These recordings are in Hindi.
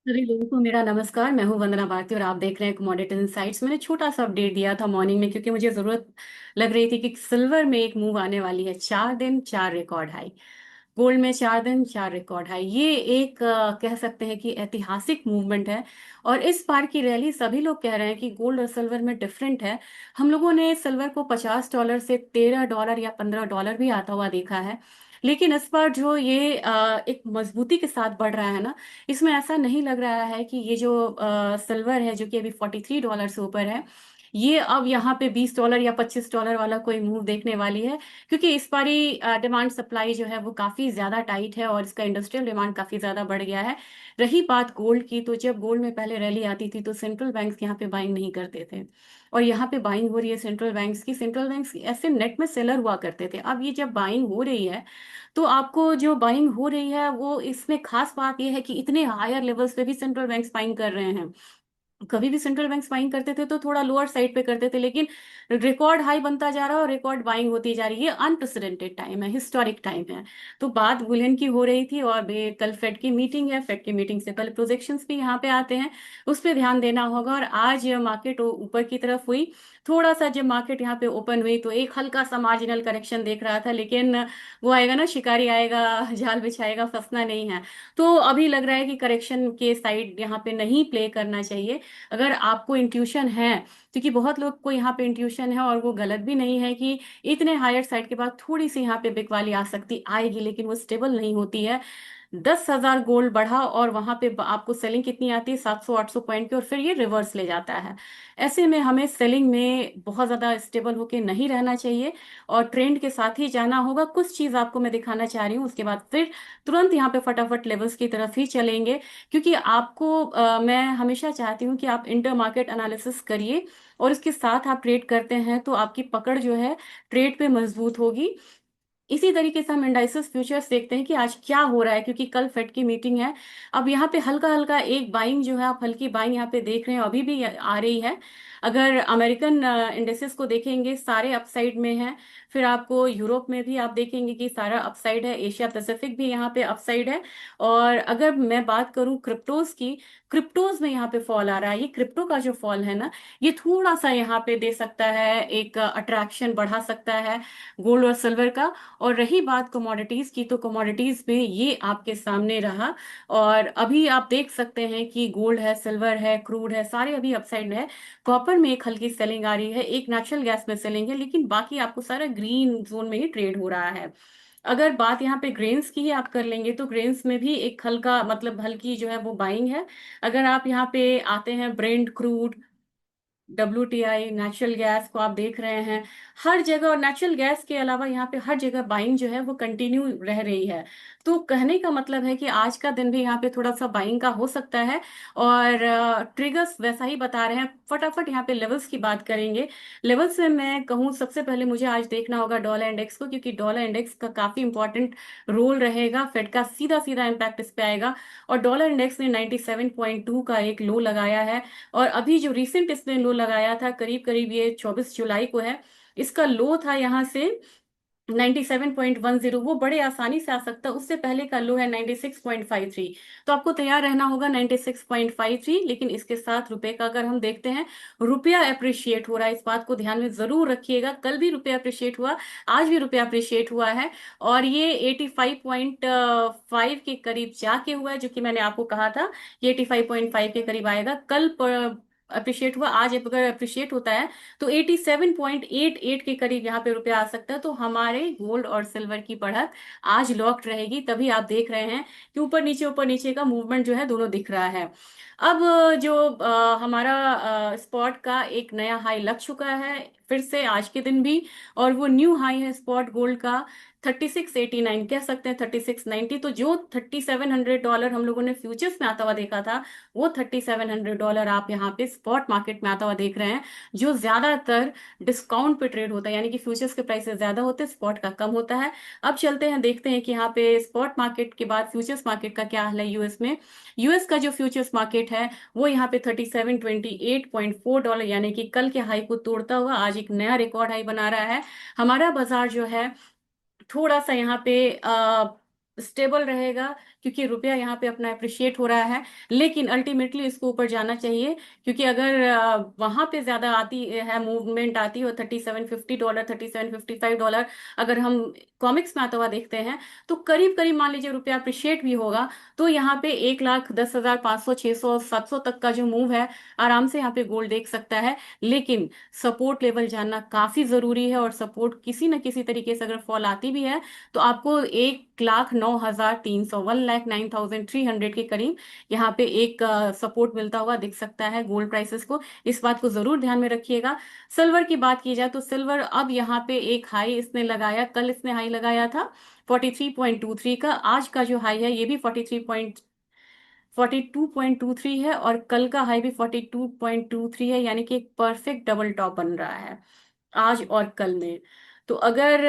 सभी लोगों को मेरा नमस्कार। मैं हूं वंदना भारती और आप देख रहे हैं कमोडिटी इनसाइट्स। मैंने छोटा सा अपडेट दिया था मॉर्निंग में क्योंकि मुझे जरूरत लग रही थी कि सिल्वर में एक मूव आने वाली है। 4 दिन 4 रिकॉर्ड हाई। गोल्ड में 4 दिन 4 रिकॉर्ड हाई। ये एक कह सकते हैं कि ऐतिहासिक मूवमेंट है। और इस बार की रैली सभी लोग कह रहे हैं कि गोल्ड और सिल्वर में डिफरेंट है। हम लोगों ने सिल्वर को $50 से $13 या $15 भी आता हुआ देखा है। लेकिन इस बार जो ये एक मजबूती के साथ बढ़ रहा है ना, इसमें ऐसा नहीं लग रहा है कि ये जो सिल्वर है जो कि अभी $43 से ऊपर है, ये अब यहाँ पे $20 या $25 वाला कोई मूव देखने वाली है। क्योंकि इस बारी डिमांड सप्लाई जो है वो काफी ज्यादा टाइट है और इसका इंडस्ट्रियल डिमांड काफी ज्यादा बढ़ गया है। रही बात गोल्ड की, तो जब गोल्ड में पहले रैली आती थी तो सेंट्रल बैंक्स यहाँ पे बाइंग नहीं करते थे। और यहाँ पे बाइंग हो रही है सेंट्रल बैंक्स की। सेंट्रल बैंक्स ऐसे नेट में सेलर हुआ करते थे, अब ये जब बाइंग हो रही है तो आपको जो बाइंग हो रही है वो इसमें खास बात यह है कि इतने हायर लेवल्स पे भी सेंट्रल बैंक्स बाइंग कर रहे हैं। कभी भी सेंट्रल बैंक बाइंग करते थे तो थोड़ा लोअर साइड पे करते थे, लेकिन रिकॉर्ड हाई बनता जा रहा है और रिकॉर्ड बाइंग होती जा रही है। ये अनप्रेसिडेंटेड टाइम है, हिस्टोरिक टाइम है। तो बात बुलियन की हो रही थी और कल फेड की मीटिंग है। फेड की मीटिंग से कल प्रोजेक्शंस भी यहाँ पे आते हैं, उस पर ध्यान देना होगा। और आज मार्केट ऊपर की तरफ हुई। थोड़ा सा जब मार्केट यहाँ पे ओपन हुई तो एक हल्का सा मार्जिनल करेक्शन देख रहा था, लेकिन वो आएगा ना, शिकारी आएगा जाल बिछाएगा, फंसना नहीं है। तो अभी लग रहा है कि करेक्शन के साइड यहाँ पे नहीं प्ले करना चाहिए। अगर आपको इंट्यूशन है, क्योंकि बहुत लोग को यहाँ पे इंट्यूशन है और वो गलत भी नहीं है, कि इतने हायर साइड के बाद थोड़ी सी यहाँ पे बिकवाली आ सकती आएगी, लेकिन वो स्टेबल नहीं होती है। 10,000 गोल्ड बढ़ा और वहां पे आपको सेलिंग कितनी आती है, 700-800 पॉइंट की, और फिर ये रिवर्स ले जाता है। ऐसे में हमें सेलिंग में बहुत ज्यादा स्टेबल होके नहीं रहना चाहिए और ट्रेंड के साथ ही जाना होगा। कुछ चीज आपको मैं दिखाना चाह रही हूँ, उसके बाद फिर तुरंत यहाँ पे फटाफट लेवल्स की तरफ ही चलेंगे। क्योंकि आपको मैं हमेशा चाहती हूँ कि आप इंटर मार्केट एनालिसिस करिए और इसके साथ आप ट्रेड करते हैं तो आपकी पकड़ जो है ट्रेड पे मजबूत होगी। इसी तरीके से हम इंडाइसेस फ्यूचर्स देखते हैं कि आज क्या हो रहा है, क्योंकि कल फेड की मीटिंग है। अब यहाँ पे हल्का हल्का एक बाइंग जो है, आप हल्की बाइंग यहाँ पे देख रहे हैं, अभी भी आ रही है। अगर अमेरिकन इंडेक्सेस को देखेंगे सारे अपसाइड में है। फिर आपको यूरोप में भी आप देखेंगे कि सारा अपसाइड है, एशिया पैसिफिक भी यहाँ पे अपसाइड है। और अगर मैं बात करूँ क्रिप्टोज की, क्रिप्टोज में यहाँ पे फॉल आ रहा है। ये क्रिप्टो का जो फॉल है ना, ये थोड़ा सा यहाँ पे दे सकता है, एक अट्रैक्शन बढ़ा सकता है गोल्ड और सिल्वर का। और रही बात कमोडिटीज की, तो कमोडिटीज में ये आपके सामने रहा। और अभी आप देख सकते हैं कि गोल्ड है, सिल्वर है, क्रूड है, सारे अभी अपसाइड में है। कॉपर में एक हल्की सेलिंग आ रही है, एक नेचुरल गैस में सेलिंग है, लेकिन बाकी आपको सारा ग्रीन जोन में ही ट्रेड हो रहा है। अगर बात यहाँ पे ग्रेन्स की ही आप कर लेंगे तो ग्रेन्स में भी एक हल्का मतलब हल्की जो है वो बाइंग है। अगर आप यहाँ पे आते हैं Brent crude, WTI, natural gas को आप देख रहे हैं हर जगह। और नेचुरल गैस के अलावा यहाँ पे हर जगह बाइंग जो है वो कंटिन्यू रह रही है। तो कहने का मतलब है कि आज का दिन भी यहाँ पे थोड़ा सा बाइंग का हो सकता है। और ट्रिगर्स वैसा ही बता रहे हैं। फटाफट यहाँ पे लेवल्स की बात करेंगे। लेवल्स में मैं कहूँ सबसे पहले मुझे आज देखना होगा डॉलर इंडेक्स को, क्योंकि डॉलर इंडेक्स का काफी इंपॉर्टेंट रोल रहेगा। फेड का सीधा सीधा इम्पैक्ट इस पे आएगा। और डॉलर इंडेक्स ने 97.2 का एक लो लगाया है। और अभी जो रिसेंट इसने लो लगाया था करीब करीब ये 24 जुलाई को है, इसका लो था यहाँ से 97.10। वो बड़े आसानी से आ सकता है। उससे पहले का लो है 96.53। तो आपको तैयार रहना होगा 96.53। लेकिन इसके साथ रुपए का अगर हम देखते हैं, रुपया अप्रिशिएट हो रहा है, इस बात को ध्यान में जरूर रखिएगा। कल भी रुपया अप्रिशिएट हुआ, आज भी रुपया अप्रिशिएट हुआ है। और ये 85.5 के करीब जाके हुआ है, जो कि मैंने आपको कहा था कि 85.5 के करीब आएगा। कल अप्रिशिएट हुआ, आज अगर अप्रिशिएट होता है तो 87.88 के करीब यहाँ पे रुपया आ सकता है। तो हमारे गोल्ड और सिल्वर की बढ़त आज लॉक्ड रहेगी। तभी आप देख रहे हैं कि ऊपर नीचे का मूवमेंट जो है दोनों दिख रहा है। अब जो हमारा स्पॉट का एक नया हाई लग चुका है फिर से आज के दिन भी। और वो न्यू हाई है स्पॉट गोल्ड का 3689, कह सकते हैं 3690। तो जो $3700 हम लोगों ने फ्यूचर्स में आता हुआ देखा था, वो $3700 आप यहाँ पे स्पॉट मार्केट में आता हुआ देख रहे हैं। जो ज्यादातर डिस्काउंट पे ट्रेड होता है, यानी कि फ्यूचर्स के प्राइसेस ज्यादा होते हैं, स्पॉट का कम होता है। अब चलते हैं देखते हैं कि यहाँ पे स्पॉट मार्केट के बाद फ्यूचर्स मार्केट का क्या हाल है यूएस में। यूएस का जो फ्यूचर्स मार्केट है वो यहाँ पे $3728.4, यानी कि कल के हाई को तोड़ता हुआ आज एक नया रिकॉर्ड हाई बना रहा है। हमारा बाजार जो है थोड़ा सा यहाँ पे स्टेबल रहेगा। क्योंकि रुपया यहाँ पे अपना अप्रिशिएट हो रहा है। लेकिन अल्टीमेटली इसको ऊपर जाना चाहिए, क्योंकि अगर वहां पे ज्यादा आती है, मूवमेंट आती हो $37.50, $37.55, अगर हम कॉमिक्स में आता हुआ देखते हैं, तो करीब करीब मान लीजिए रुपया अप्रिशिएट भी होगा, तो यहाँ पे 1,10,000, 500, 600, 700 तक का जो मूव है, आराम से यहाँ पे गोल्ड देख सकता है। लेकिन सपोर्ट लेवल जानना काफी जरूरी है, और सपोर्ट किसी न किसी तरीके से अगर फॉल आती भी है, तो आपको 1,09,300, 1,09,300 के करीब यहाँ पे एक सपोर्ट मिलता हुआ दिख सकता है गोल्ड प्राइसेस को। इस बात को जरूर ध्यान में रखिएगा। सिल्वर की बात की जाए तो सिल्वर अब यहाँ पे एक हाई इसने लगाया, कल इसने हाई लगाया था 43.23 का। आज का जो हाई है ये भी 42.23 है, और कल का हाई भी 42.23 है, यानी कि एक परफेक्ट डबल टॉप बन रहा है आज और कल में। तो अगर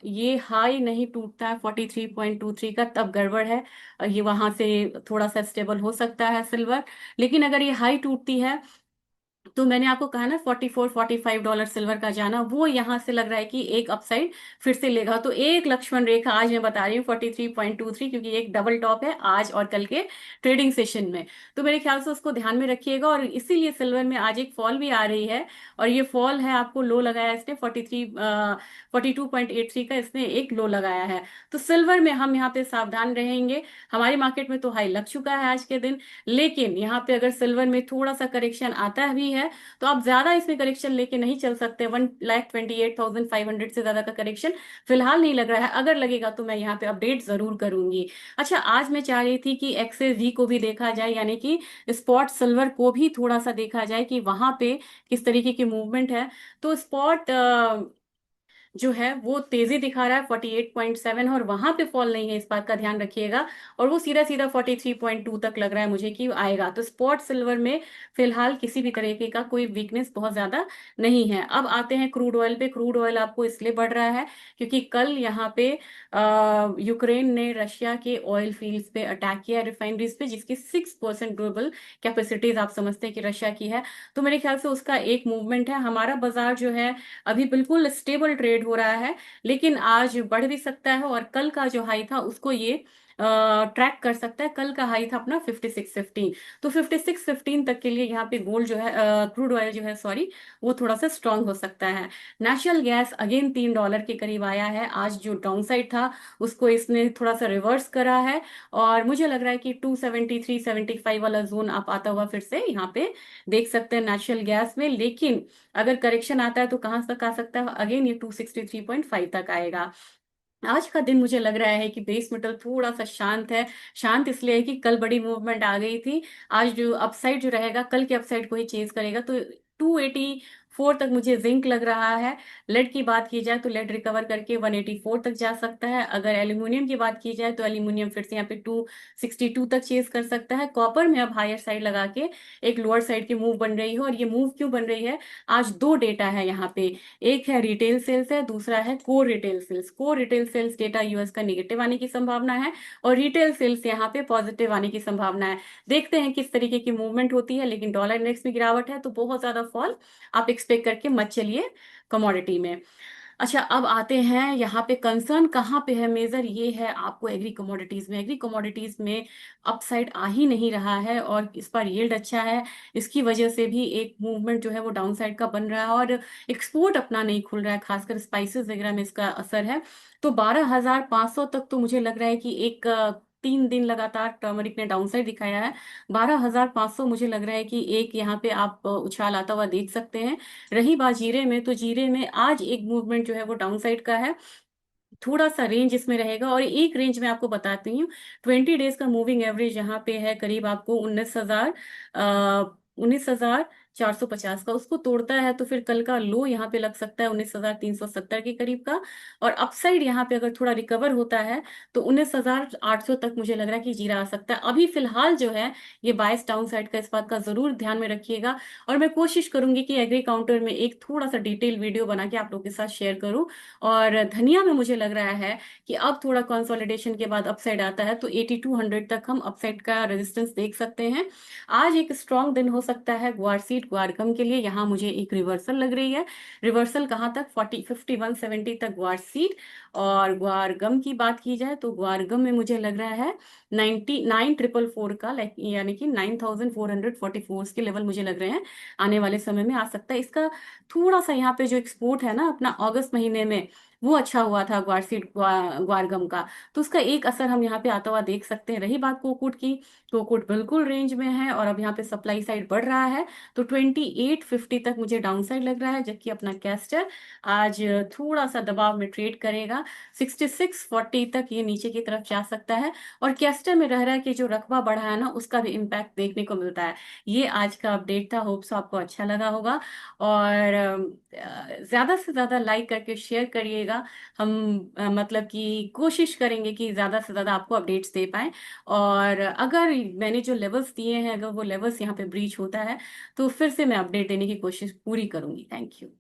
ये हाई नहीं टूटता है 43.23 का, तब गड़बड़ है। ये वहां से थोड़ा सा स्टेबल हो सकता है सिल्वर। लेकिन अगर ये हाई टूटती है, तो मैंने आपको कहा ना $44-45 सिल्वर का जाना, वो यहां से लग रहा है कि एक अपसाइड फिर से लेगा। तो एक लक्ष्मण रेखा आज मैं बता रही हूँ 43.23, क्योंकि एक डबल टॉप है आज और कल के ट्रेडिंग सेशन में। तो मेरे ख्याल से उसको ध्यान में रखिएगा, और इसीलिए सिल्वर में आज एक फॉल भी आ रही है। और ये फॉल है, आपको लो लगाया इसने 42.83 का, इसने एक लो लगाया है। तो सिल्वर में हम यहाँ पे सावधान रहेंगे। हमारी मार्केट में तो हाई लग चुका है आज के दिन, लेकिन यहाँ पे अगर सिल्वर में थोड़ा सा करेक्शन आता भी है, तो आप ज्यादा इसमें करेक्शन लेके नहीं चल सकते। 1,28,500 से ज्यादा का करेक्शन फिलहाल नहीं लग रहा है। अगर लगेगा तो मैं यहाँ पे अपडेट जरूर करूंगी। अच्छा, आज मैं चाह रही थी कि एक्सएसवी को भी देखा जाए, यानी कि स्पॉट सिल्वर को भी थोड़ा सा देखा जाए कि वहां पे किस तरीके की मूवमेंट है। तो स्पॉट जो है वो तेजी दिखा रहा है 48.7, और वहां पे फॉल नहीं है, इस बात का ध्यान रखिएगा। और वो सीधा सीधा 43.2 तक लग रहा है मुझे कि आएगा। तो स्पॉट सिल्वर में फिलहाल किसी भी तरीके का कोई वीकनेस बहुत ज्यादा नहीं है। अब आते हैं क्रूड ऑयल पे। क्रूड ऑयल आपको इसलिए बढ़ रहा है क्योंकि कल यहाँ पे यूक्रेन ने रशिया के ऑयल फील्ड्स पे अटैक किया, रिफाइनरीज पे, जिसकी 6% ग्लोबल कैपेसिटीज आप समझते हैं कि रशिया की है। तो मेरे ख्याल से उसका एक मूवमेंट है। हमारा बाजार जो है अभी बिल्कुल स्टेबल ट्रेड हो रहा है, लेकिन आज बढ़ भी सकता है, और कल का जो हाई था उसको ये ट्रैक कर सकता है। कल का हाई था अपना 56.15, तो 56.15 तक के लिए यहाँ पे गोल्ड जो है, क्रूड ऑयल जो है, सॉरी, वो थोड़ा सा स्ट्रांग हो सकता है। नेचुरल गैस अगेन $3 के करीब आया है। आज जो डाउन साइड था उसको इसने थोड़ा सा रिवर्स करा है, और मुझे लग रहा है कि 273-75 वाला जोन आप आता हुआ फिर से यहाँ पे देख सकते हैं नेचुरल गैस में। लेकिन अगर करेक्शन आता है तो कहां तक आ सकता है, अगेन ये 263.5 तक आएगा। आज का दिन मुझे लग रहा है कि बेस मेटल थोड़ा सा शांत है। शांत इसलिए है कि कल बड़ी मूवमेंट आ गई थी। आज जो अपसाइड जो रहेगा, कल के अपसाइड को ही चेज करेगा। तो 284 तक मुझे जिंक लग रहा है। लेड की बात की जाए तो लेड रिकवर करके 184 तक जा सकता है। अगर एल्यूमिनियम की बात की जाए तो एल्यूमिनियम फिर से यहाँ पे 262 तक चेज कर सकता है। कॉपर में अब हायर साइड लगा के एक लोअर साइड की मूव बन रही है। और ये मूव क्यों बन रही है, आज दो डेटा है यहाँ पे। एक है रिटेल सेल्स है, दूसरा है core retail sales. Core retail sales data US का निगेटिव आने की संभावना है, और रिटेल सेल्स यहाँ पे पॉजिटिव आने की संभावना है। देखते हैं किस तरीके की मूवमेंट होती है। लेकिन डॉलर इंडेक्स में गिरावट है, तो बहुत ज्यादा फॉल आप एक्सपेक्ट करके मत चलिए कमोडिटी में। अच्छा, अब आते हैं यहाँ पे कंसर्न कहाँ पे है मेजर, ये है आपको एग्री कमोडिटीज में। एग्री कमोडिटीज में अपसाइड आ ही नहीं रहा है, और इस बार यील्ड अच्छा है, इसकी वजह से भी एक मूवमेंट जो है वो डाउन साइड का बन रहा है, और एक्सपोर्ट अपना नहीं खुल रहा है, खासकर स्पाइसेस वगैरह में इसका असर है। तो 12,500 तक तो मुझे लग रहा है कि एक 3 दिन लगातार टर्मरिक ने डाउन साइड दिखाया है। 12,500 मुझे लग रहा है कि एक यहाँ पे आप उछाल आता हुआ देख सकते हैं। रही बात जीरे में, तो जीरे में आज एक मूवमेंट जो है वो डाउन साइड का है। थोड़ा सा रेंज इसमें रहेगा, और एक रेंज में आपको बताती हूँ। 20 डेज का मूविंग एवरेज यहाँ पे है करीब आपको 19,450 का। उसको तोड़ता है तो फिर कल का लो यहाँ पे लग सकता है 19,370 के करीब का। और अपसाइड यहाँ पे अगर थोड़ा रिकवर होता है तो 19,800 तक मुझे लग रहा है कि जीरा आ सकता है। अभी फिलहाल जो है ये बायस डाउन साइड का, इस बात का जरूर ध्यान में रखिएगा। और मैं कोशिश करूंगी कि एग्री काउंटर में एक थोड़ा सा डिटेल वीडियो बना के आप लोगों के साथ शेयर करूं। और धनिया में मुझे लग रहा है कि अब थोड़ा कंसोलिडेशन के बाद अपसाइड आता है, तो 8200 तक हम अपसाइड का रेजिस्टेंस देख सकते हैं। आज एक स्ट्रॉन्ग दिन हो सकता है ग्वारसी शीट ग्वारगम के लिए यहाँ मुझे एक रिवर्सल लग रही है। रिवर्सल कहाँ तक? 5170 तक ग्वार सीट। और ग्वारगम की बात की जाए तो ग्वारगम में मुझे लग रहा है 99,444 का, लाइक यानी कि 9,444 के लेवल मुझे लग रहे हैं आने वाले समय में आ सकता है। इसका थोड़ा सा यहाँ पे जो एक्सपोर्ट है ना अपना अगस्त महीने में, वो अच्छा हुआ था ग्वारगम का, तो उसका एक असर हम यहाँ पे आता हुआ देख सकते हैं। रही बात कोकूट की, कोकूट बिल्कुल रेंज में है और अब यहाँ पे सप्लाई साइड बढ़ रहा है, तो 2850 तक मुझे डाउन साइड लग रहा है। जबकि अपना कैस्टर आज थोड़ा सा दबाव में ट्रेड करेगा, 6640 तक ये नीचे की तरफ जा सकता है। और कैस्टर में रह रहा है कि जो रकबा बढ़ा है ना, उसका भी इम्पैक्ट देखने को मिलता है। ये आज का अपडेट था, होप्स आपको अच्छा लगा होगा। और ज्यादा से ज्यादा लाइक करके शेयर करिएगा। हम मतलब कि कोशिश करेंगे कि ज्यादा से ज्यादा आपको अपडेट्स दे पाएं। और अगर मैंने जो लेवल्स दिए हैं, अगर वो लेवल्स यहाँ पे ब्रीच होता है, तो फिर से मैं अपडेट देने की कोशिश पूरी करूंगी। Thank you.